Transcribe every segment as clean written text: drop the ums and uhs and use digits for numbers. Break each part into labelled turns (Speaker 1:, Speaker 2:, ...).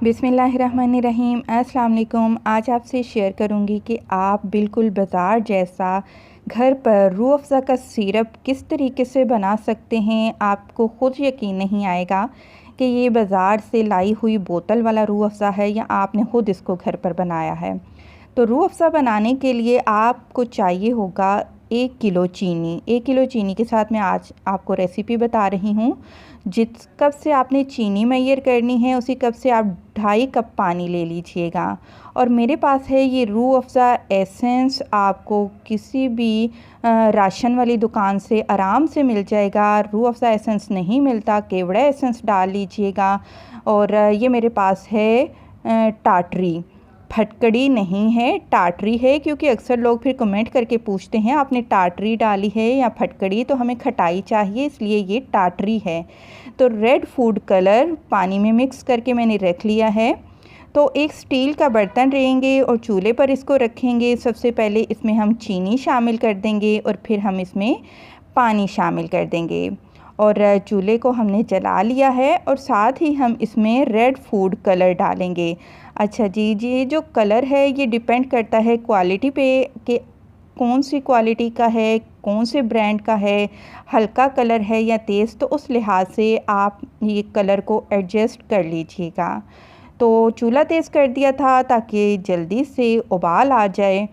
Speaker 1: बिस्मिल्लाहिर्रहमानिर्रहीम। अस्सलाम वालेकुम। आज आपसे शेयर करूंगी कि आप बिल्कुल बाज़ार जैसा घर पर रूह अफ़ज़ा का सिरप किस तरीके से बना सकते हैं। आपको ख़ुद यकीन नहीं आएगा कि ये बाज़ार से लाई हुई बोतल वाला रूह अफ़ज़ा है या आपने ख़ुद इसको घर पर बनाया है। तो रूह अफ़ज़ा बनाने के लिए आपको चाहिए होगा 1 किलो चीनी। 1 किलो चीनी के साथ मैं आज आपको रेसिपी बता रही हूँ। जिस कप से आपने चीनी मेजर करनी है उसी कप से आप 2.5 कप पानी ले लीजिएगा। और मेरे पास है ये रूह अफ़ज़ा एसेंस, आपको किसी भी राशन वाली दुकान से आराम से मिल जाएगा। रूह अफ़ज़ा एसेंस नहीं मिलता, केवड़ा एसेंस डाल लीजिएगा। और ये मेरे पास है टाटरी, फटकड़ी नहीं है, टाटरी है, क्योंकि अक्सर लोग फिर कमेंट करके पूछते हैं आपने टाटरी डाली है या फटकड़ी, तो हमें खटाई चाहिए इसलिए ये टाटरी है। तो रेड फूड कलर पानी में मिक्स करके मैंने रख लिया है। तो एक स्टील का बर्तन लेंगे और चूल्हे पर इसको रखेंगे। सबसे पहले इसमें हम चीनी शामिल कर देंगे और फिर हम इसमें पानी शामिल कर देंगे। और चूल्हे को हमने जला लिया है और साथ ही हम इसमें रेड फूड कलर डालेंगे। अच्छा जी, ये जो कलर है ये डिपेंड करता है क्वालिटी पे कि कौन सी क्वालिटी का है, कौन से ब्रांड का है, हल्का कलर है या तेज़, तो उस लिहाज से आप ये कलर को एडजस्ट कर लीजिएगा। तो चूल्हा तेज़ कर दिया था ताकि जल्दी से उबाल आ जाए।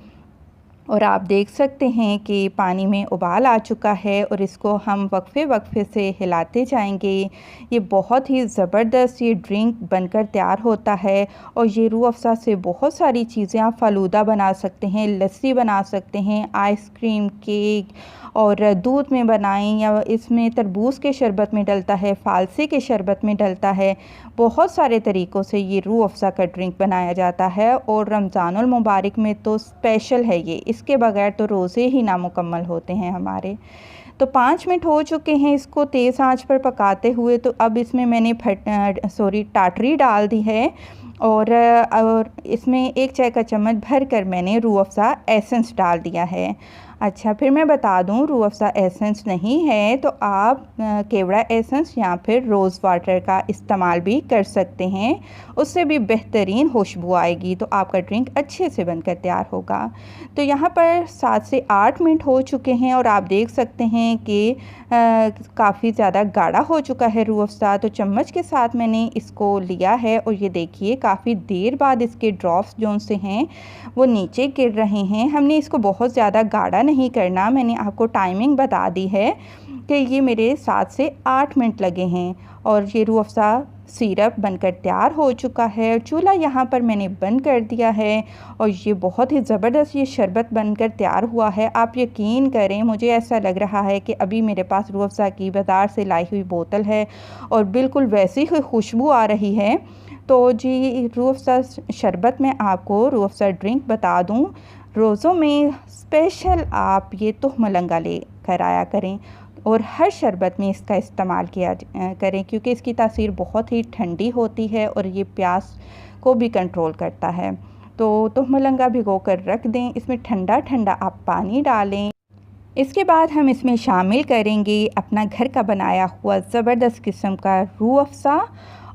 Speaker 1: और आप देख सकते हैं कि पानी में उबाल आ चुका है और इसको हम वक्फे वक्फे से हिलाते जाएंगे। ये बहुत ही ज़बरदस्त ये ड्रिंक बनकर तैयार होता है। और ये रूह अफ़ज़ा से बहुत सारी चीज़ें आप फ़ालूदा बना सकते हैं, लस्सी बना सकते हैं, आइसक्रीम, केक, और दूध में बनाएं या इसमें तरबूज़ के शरबत में डलता है, फ़ालसे के शरबत में डलता है। बहुत सारे तरीक़ों से ये रूह अफ़ज़ा का ड्रिंक बनाया जाता है और रमज़ानुल मुबारक में तो स्पेशल है ये, इसके बगैर तो रोज़े ही नामुकम्मल होते हैं हमारे। तो 5 मिनट हो चुके हैं इसको तेज़ आंच पर पकाते हुए। तो अब इसमें मैंने टाटरी डाल दी है और इसमें 1 चाय का चम्मच भर कर मैंने रूह अफ़ज़ा एसेंस डाल दिया है। अच्छा, फिर मैं बता दूं, रूह अफ़ज़ा एसेंस नहीं है तो आप केवड़ा एसेंस या फिर रोज़ वाटर का इस्तेमाल भी कर सकते हैं, उससे भी बेहतरीन खुशबू आएगी, तो आपका ड्रिंक अच्छे से बनकर तैयार होगा। तो यहाँ पर 7 से 8 मिनट हो चुके हैं और आप देख सकते हैं कि काफ़ी ज़्यादा गाढ़ा हो चुका है रूह अफ़ज़ा। तो चम्मच के साथ मैंने इसको लिया है और ये देखिए काफ़ी देर बाद इसके ड्रॉप्स जो से हैं वो नीचे गिर रहे हैं। हमने इसको बहुत ज़्यादा गाढ़ा नहीं करना, मैंने आपको टाइमिंग बता दी है कि ये मेरे 7 से 8 मिनट लगे हैं और ये रूह अफ़ज़ा सिरप बनकर तैयार हो चुका है। चूल्हा यहाँ पर मैंने बंद कर दिया है और ये बहुत ही ज़बरदस्त ये शरबत बनकर तैयार हुआ है। आप यकीन करें, मुझे ऐसा लग रहा है कि अभी मेरे पास रूह अफ़ज़ा की बाज़ार से लाई हुई बोतल है और बिल्कुल वैसी ही खुशबू आ रही है। तो जी, रूह अफ़ज़ा शरबत में आपको रूह अफ़ज़ा ड्रिंक बता दूं, रोज़ों में स्पेशल आप ये तुहमलंगा ले कर आया करें और हर शरबत में इसका इस्तेमाल किया करें, क्योंकि इसकी तासीर बहुत ही ठंडी होती है और ये प्यास को भी कंट्रोल करता है। तो तुहमलंगा भिगो कर रख दें, इसमें ठंडा ठंडा आप पानी डालें। इसके बाद हम इसमें शामिल करेंगे अपना घर का बनाया हुआ ज़बरदस्त किस्म का रूह अफ़ज़ा।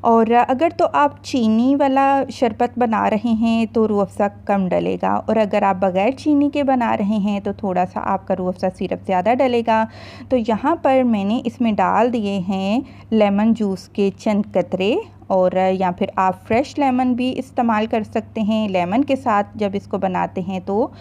Speaker 1: और अगर तो आप चीनी वाला शरबत बना रहे हैं तो रूह अफ़ज़ा कम डलेगा, और अगर आप बग़ैर चीनी के बना रहे हैं तो थोड़ा सा आपका रूह अफ़ज़ा सिरप ज़्यादा डलेगा। तो यहाँ पर मैंने इसमें डाल दिए हैं लेमन जूस के चंद कतरे, और या फिर आप फ्रेश लेमन भी इस्तेमाल कर सकते हैं। लेमन के साथ जब इसको बनाते हैं तो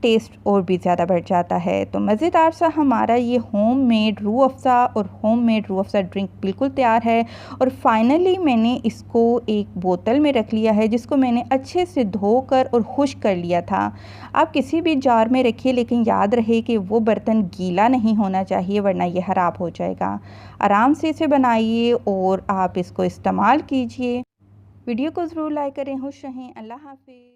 Speaker 1: टेस्ट और भी ज़्यादा बढ़ जाता है। तो मज़ेदार सा हमारा ये होममेड रूह अफ़ज़ा और होममेड रूह अफ़ज़ा ड्रिंक बिल्कुल तैयार है। और फाइनली मैंने इसको एक बोतल में रख लिया है जिसको मैंने अच्छे से धोकर और खुश्क कर लिया था। आप किसी भी जार में रखिए, लेकिन याद रहे कि वो बर्तन गीला नहीं होना चाहिए वरना ये ख़राब हो जाएगा। आराम से इसे बनाइए और आप इसको इस्तेमाल कीजिए। वीडियो को ज़रूर लाइक करें। खुश रहें। अल्लाह हाफ़िज़।